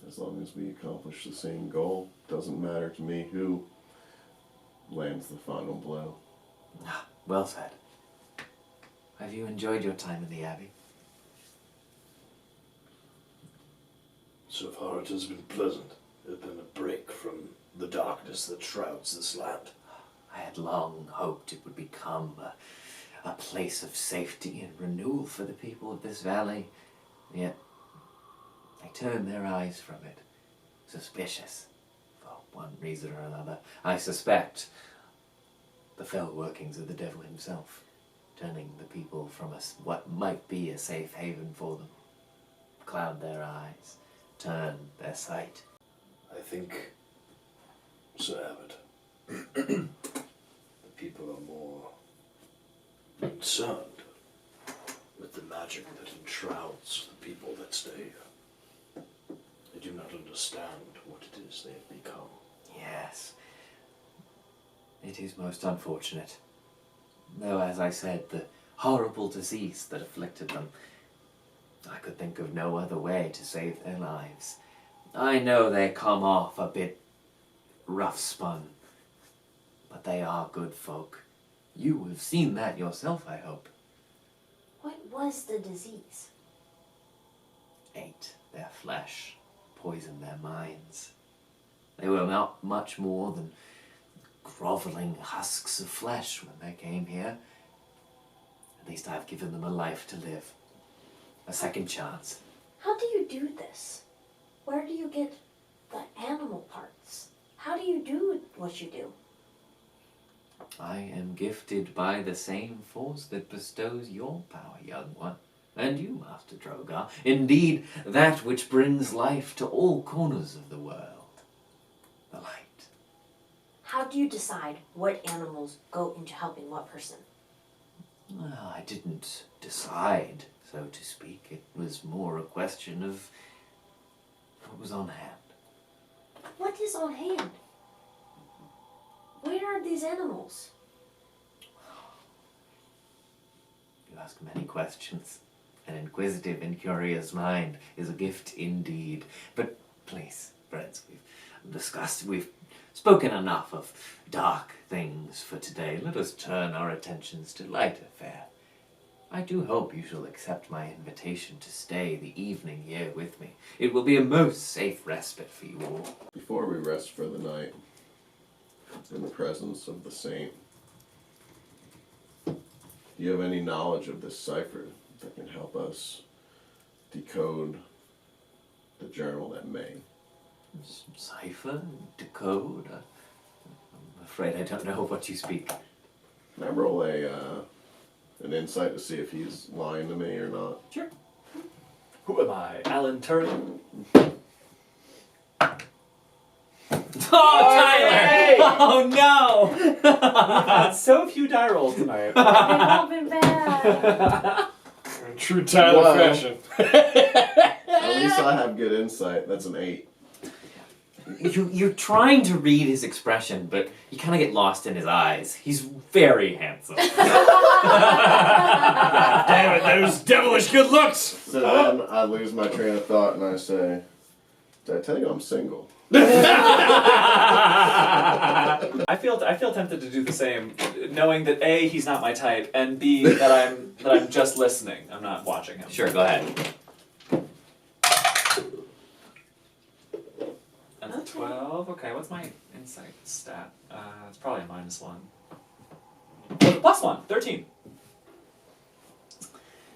As long as we accomplish the same goal, doesn't matter to me who lands the final blow. Ah, well said. Have you enjoyed your time in the Abbey? So far it has been pleasant. It has been a break from the darkness that shrouds this land. I had long hoped it would become a place of safety and renewal for the people of this valley, yet they turned their eyes from it, suspicious, for one reason or another. I suspect the fell workings of the devil himself, turning the people from what might be a safe haven for them, cloud their eyes, turn their sight. I think, Sir Abbot, the people are more concerned with the magic that enshrouds the people that stay here. They do not understand what it is they have become. Yes. It is most unfortunate. Though, as I said, the horrible disease that afflicted them, I could think of no other way to save their lives. I know they come off a bit rough-spun, but they are good folk. You have seen that yourself, I hope. What was the disease? Ate their flesh, poisoned their minds. They were not much more than groveling husks of flesh when they came here. At least I've given them a life to live. A second chance. How do you do this? Where do you get the animal parts? How do you do what you do? I am gifted by the same force that bestows your power, young one. And you, Master Drogar. Indeed, that which brings life to all corners of the world. The light. How do you decide what animals go into helping what person? Well, I didn't decide, so to speak. It was more a question of what was on hand. What is on hand? Where are these animals? You ask many questions. An inquisitive and curious mind is a gift indeed. But please, friends, we've spoken enough of dark things for today. Let us turn our attentions to lighter fare. I do hope you shall accept my invitation to stay the evening here with me. It will be a most safe respite for you all. Before we rest for the night, in the presence of the saint, do you have any knowledge of this cipher that can help us decode the journal that may? Cipher? Decode? I'm afraid I don't know of what you speak. Can I roll an insight to see if he's lying to me or not? Sure. Who am I? Alan Turing? Oh, Tyler! Hey! Oh, no! We've had so few die rolls tonight. They've all been bad. In true Tyler Wow. fashion. At least I have good insight. That's an 8. You're trying to read his expression, but you kind of get lost in his eyes. He's very handsome. Damn it, those devilish good looks! So then I lose my train of thought and I say, did I tell you I'm single? I feel tempted to do the same, knowing that A, he's not my type, and B, that I'm just listening. I'm not watching him. Sure, go ahead. That's a 12. Okay, what's my insight stat? It's probably a -1. +1. 13.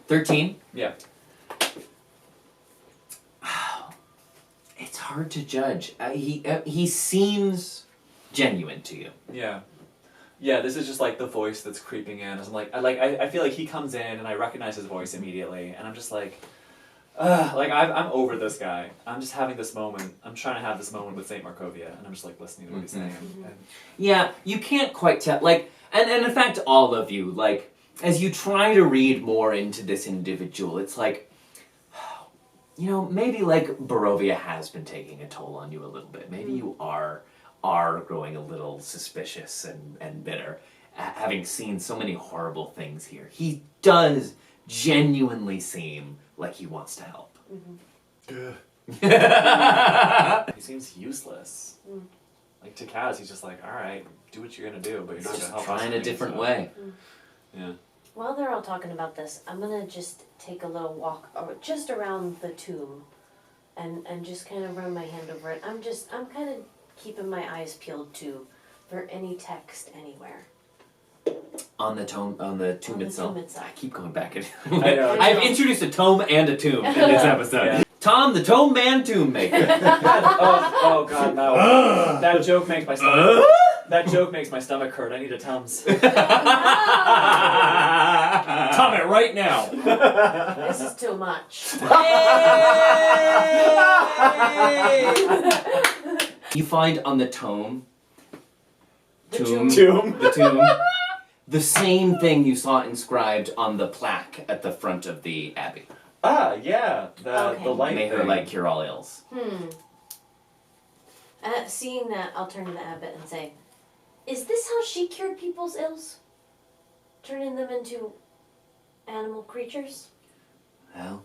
13? Yeah. It's hard to judge. He seems genuine to you. Yeah. Yeah, this is just like the voice that's creeping in. I feel like he comes in and I recognize his voice immediately, and I'm just like, I'm over this guy. I'm just having this moment. I'm trying to have this moment with St. Markovia, and I'm just like listening to what he's saying. And Yeah, you can't quite tell. Like, and in fact, all of you, like, as you try to read more into this individual, it's like, maybe like Barovia has been taking a toll on you a little bit. Maybe you are growing a little suspicious and bitter, having seen so many horrible things here. He does genuinely seem like he wants to help. He seems useless. Like to Kaz, he's just like, all right, do what you're gonna do, but you're not Just gonna help us. trying a different way. Yeah. While they're all talking about this, I'm gonna just take a little walk just around the tomb and just kind of run my hand over it. I'm kind of keeping my eyes peeled too for any text anywhere. On the tomb itself. I keep going back. I know. I've introduced a tome and a tomb in this episode. Yeah. Tom, the Tome Man Tomb Maker. oh God, no! That joke makes my stomach. That joke makes my stomach hurt. I need a Tums. Tom it right now. This is too much. You find on the tomb, The the same thing you saw inscribed on the plaque at the front of the Abbey. Ah, yeah, the light. May her thing. light cure all ills. Seeing that, I'll turn to the abbot and say, "Is this how she cured people's ills? Turning them into animal creatures?" Well,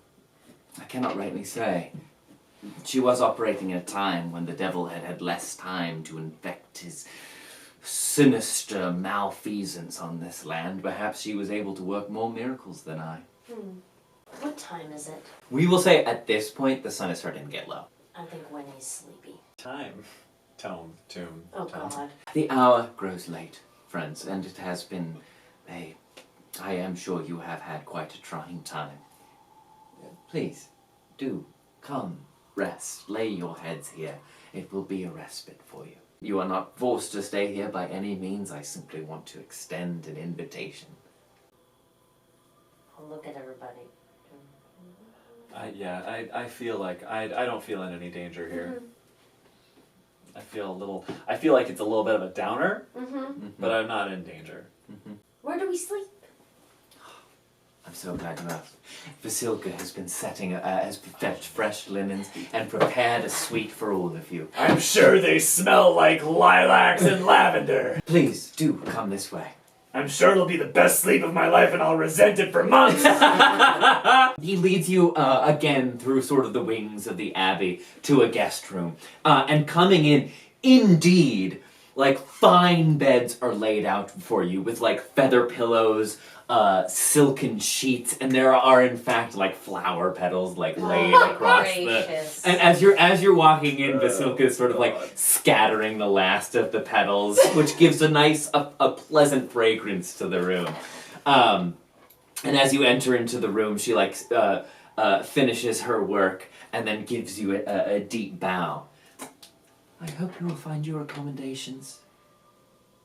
I cannot rightly say. She was operating at a time when the devil had less time to infect his sinister malfeasance on this land. Perhaps she was able to work more miracles than I. What time is it? We will say at this point the sun is starting to get low. I think Winnie's sleepy. Tomb. Oh God. The hour grows late, friends, and it has been I am sure you have had quite a trying time. Please, do come, rest, lay your heads here. It will be a respite for you. You are not forced to stay here by any means. I simply want to extend an invitation. I'll look at everybody. I feel like I don't feel in any danger here. I feel like it's a little bit of a downer, but I'm not in danger. Where do we sleep? I'm so glad you asked. Vasilka has been has fetched fresh linens and prepared a suite for all of you. I'm sure they smell like lilacs and lavender. Please, do come this way. I'm sure it'll be the best sleep of my life and I'll resent it for months. He leads you again through sort of the wings of the Abbey to a guest room. And coming in, indeed, like fine beds are laid out for you with like feather pillows, silken sheets, and there are in fact like flower petals like laid across gracious. the. And as you're walking in, Vasilka is sort of like scattering the last of the petals, which gives a nice, a pleasant fragrance to the room. And as you enter into the room, she like finishes her work and then gives you a deep bow. I hope you will find your accommodations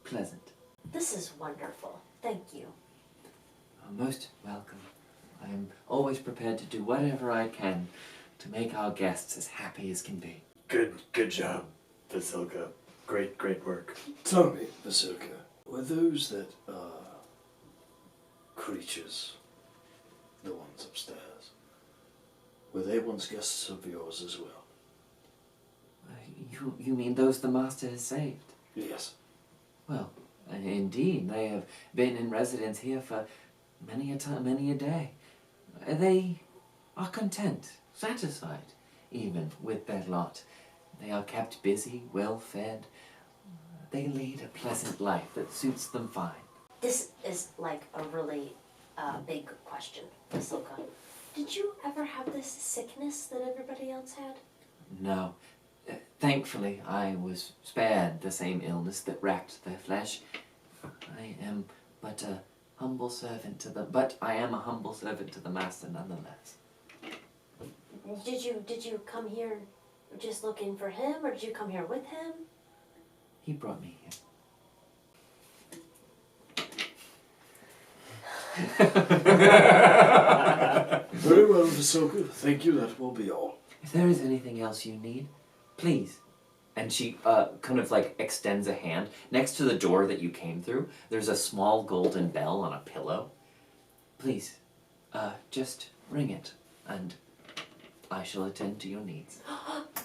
pleasant. This is wonderful. Thank you. Most welcome. I am always prepared to do whatever I can to make our guests as happy as can be. Good job, Vasilka. Great work. Tell me, Vasilka, were those that creatures, the ones upstairs, were they once guests of yours as well? You mean those the master has saved? Yes. Well, indeed, they have been in residence here for many a time, many a day. They are content, satisfied, even with their lot. They are kept busy, well fed. They lead a pleasant life that suits them fine. This is like a really big question, Vasilka. Did you ever have this sickness that everybody else had? No. Thankfully, I was spared the same illness that racked their flesh. I am but a humble servant to the master nonetheless. Did you come here just looking for him, or did you come here with him? He brought me here. Very well, Vasilka. Thank you. That will be all. If there is anything else you need, please. And she kind of like extends a hand. Next to the door that you came through, there's a small golden bell on a pillow. Please, just ring it and I shall attend to your needs.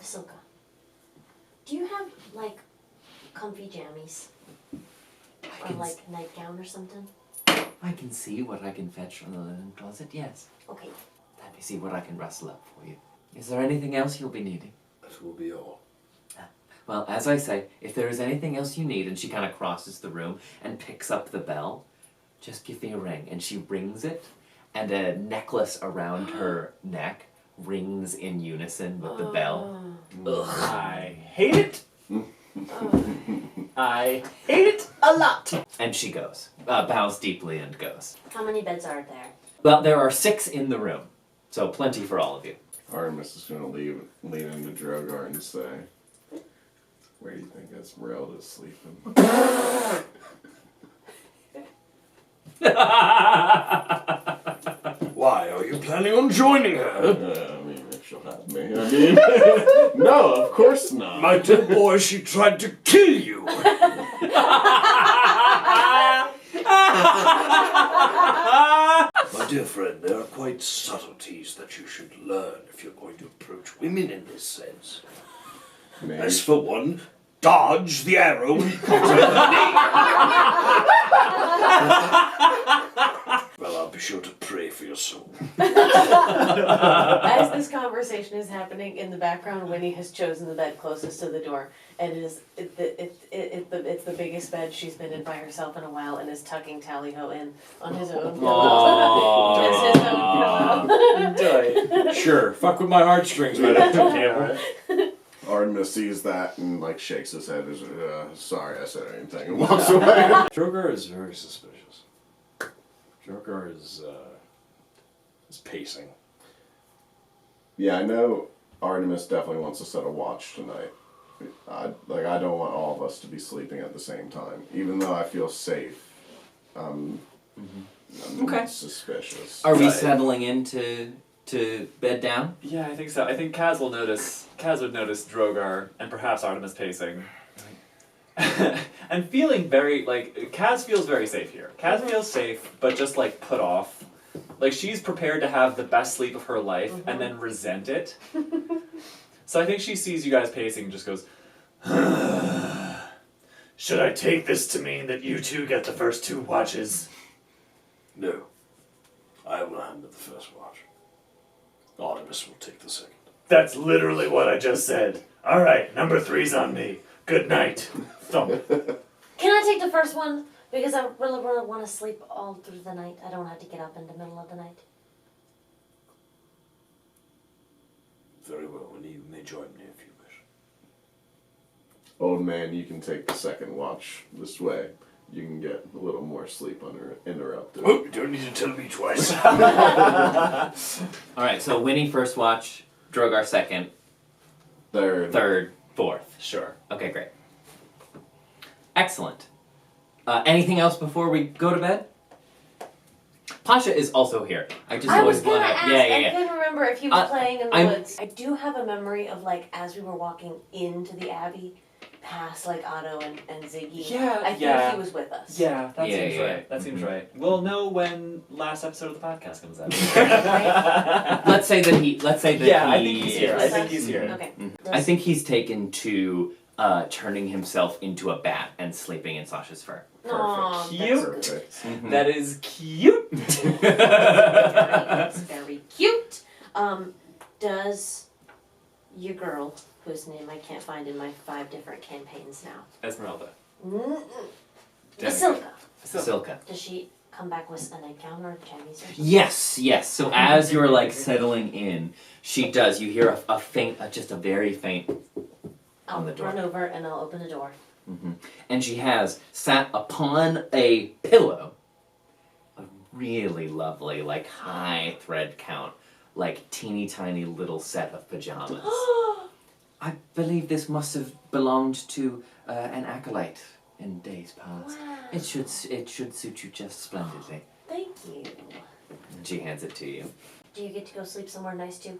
Silka, do you have, like, comfy jammies? Or, like, nightgown or something? I can see what I can fetch from the linen closet, yes. Okay. Let me see what I can rustle up for you. Is there anything else you'll be needing? That will be all. Well, as I say, if there is anything else you need, and she kind of crosses the room and picks up the bell, just give me a ring. And she rings it, and a necklace around her neck rings in unison with the bell. Ugh, I hate it. I hate it a lot. And she goes, bows deeply and goes. How many beds are there? Well, there are 6 in the room, so plenty for all of you. Artemis is going to lean into Drogar and say, where do you think Ezmerelda's sleeping? Why, are you planning on joining her? I mean, if she'll have me. I mean, no, of course not. My dear boy, she tried to kill you. My dear friend, there are quite subtleties that you should learn if you're going to approach women in this sense. Maybe. As for one, dodge the arrow and cut her knee. Well, I'll be sure to pray for your soul. As this conversation is happening in the background, Winnie has chosen the bed closest to the door, and it's the biggest bed she's been in by herself in a while, and is tucking Tally-Ho in on his own pillow. Just his own pillow. Sure, fuck with my heartstrings, man. Campbell. Artemis sees that and like shakes his head as sorry I said anything and walks away. Drogar is very suspicious. Drogar is pacing. Yeah, I know Artemis definitely wants to set a watch tonight. I don't want all of us to be sleeping at the same time. Even though I feel safe, I'm Okay. suspicious. Are we settling into bed down? Yeah, I think so. I think Kaz would notice Drogar and perhaps Artemis pacing. And feeling very, Kaz feels very safe here. Kaz feels safe, but just, put off. Like, she's prepared to have the best sleep of her life and then resent it. So I think she sees you guys pacing and just goes, Should I take this to mean that you two get the first 2 watches? No. I will handle the first watch. Artemis will take the second. That's literally what I just said. Alright, number 3's on me. Good night. Thump. Can I take the first one? Because I really want to sleep all through the night. I don't have to get up in the middle of the night. Very well, Winnie, you may join me if you wish. Old man, you can take the second watch this way. You can get a little more sleep uninterrupted. Oh, you don't need to tell me twice. Alright, so Winnie first watch, Drogar second, third, fourth. sure. Okay, great. Excellent. Anything else before we go to bed? Pasha is also here. I was always gonna wanna. ask. Yeah. I couldn't remember if he was playing in the I'm- woods. I do have a memory of as we were walking into the Abbey, past Otto and Ziggy. Yeah, I think yeah. he was with us. Yeah, that Yeah, seems yeah. right. That seems right. We'll know when last episode of the podcast comes out. Let's say that he. Yeah, I think he's here. With I think us? he's here. Okay. I think he's taken to turning himself into a bat and sleeping in Sasha's fur. Aw, Cute. Perfect. That is cute. That's very cute. Does your girl, whose name I can't find in my 5 different campaigns now, Ezmerelda. Vasilka, Silka. does she come back with a nightgown or jammies or something? Yes. So as you're settling in, she does. You hear a faint, just a very faint, I'll on the door. run over and I'll open the door. and she has sat upon a pillow, a really lovely, high thread count, teeny tiny little set of pajamas. I believe this must have belonged to an acolyte in days past. Wow. It should suit you just splendidly. Thank you. And she hands it to you. Do you get to go sleep somewhere nice too?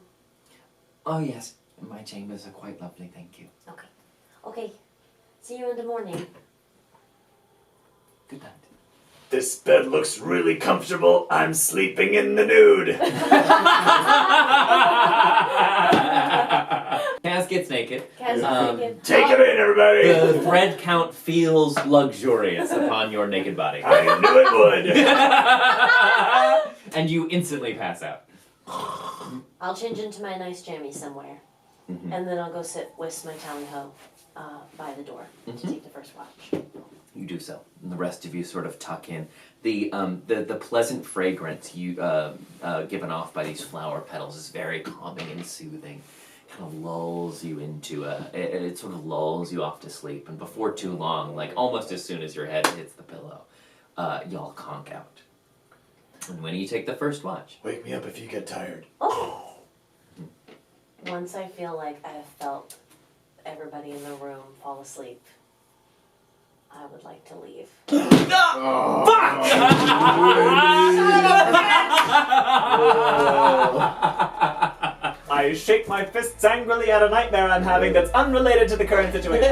Oh yes, my chambers are quite lovely, thank you. Okay. See you in the morning. Good night. This bed looks really comfortable. I'm sleeping in the nude. Kaz gets naked. Take him in, everybody. The thread count feels luxurious upon your naked body. I knew it would. And you instantly pass out. I'll change into my nice jammy somewhere. And then I'll go sit with my tally ho by the door to take the first watch. You do so, and the rest of you sort of tuck in. The pleasant fragrance given off by these flower petals is very calming and soothing. Kind of lulls you into it sort of lulls you off to sleep, and before too long, like almost as soon as your head hits the pillow, y'all conk out. And when you take the first watch, Wake me up if you get tired. Oh. Once I feel like I have felt everybody in the room fall asleep, I would like to leave. I shake my fists angrily at a nightmare I'm having that's unrelated to the current situation.